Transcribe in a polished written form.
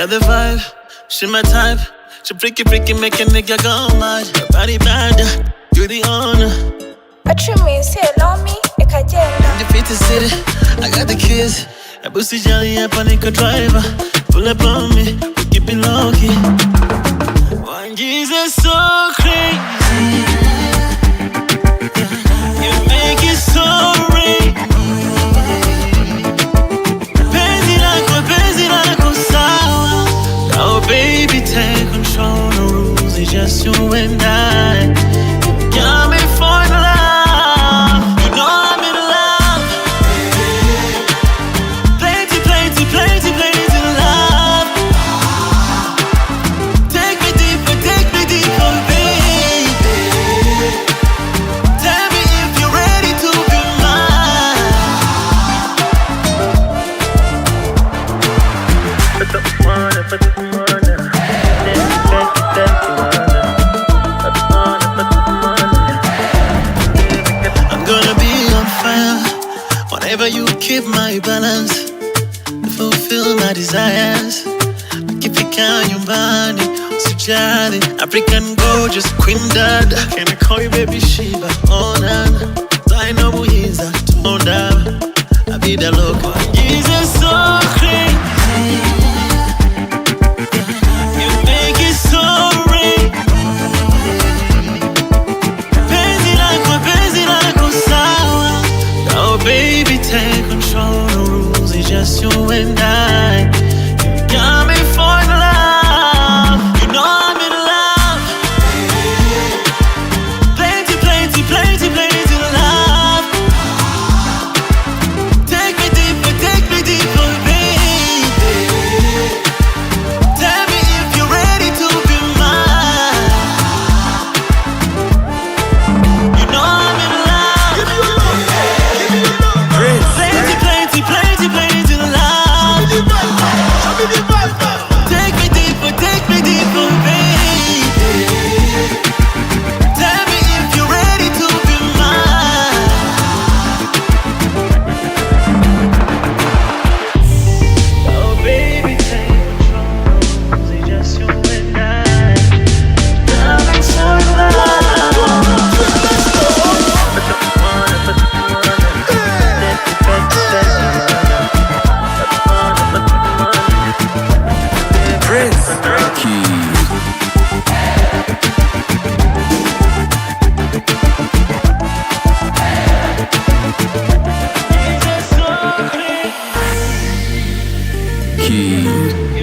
got the vibe, she my type. She freaky, make a nigga go mad. Her body bad, you the owner. What you mean? Say love me, I can't Defeat the city, I got the keys. I boosty jolly up on a driver. Pull up on me, we keep it low key. One Jesus so crazy. You make it so real. Penzi lako sawa. Now baby take control, no rules, it's just you and I. Got me for the love. You know I'm in love. Plenty love. Take me deeper, baby. Tell me if you're ready to be mine. Put the one. I'm gonna be on fire whenever you keep my balance, to fulfill my desires. Ukifika nyumbani usijali, African gorgeous queen dad. Can I call you baby Shiva? Oh nana, Zaina Muiza, Tonda, I be the local. Jesus so crazy. You make it so real. Penzi lako sawa. Now baby take control, no rules, it's just you and I. You got me for the love. You know I'm in love. Plenty love. Take me deeper, baby. Tell me if you're ready to be mine. You know I'm in love. Plenty love. Take me deeper, baby. Tell me if you're ready to be mine. Oh baby, take control, it's just you and I. Coming for love. Key.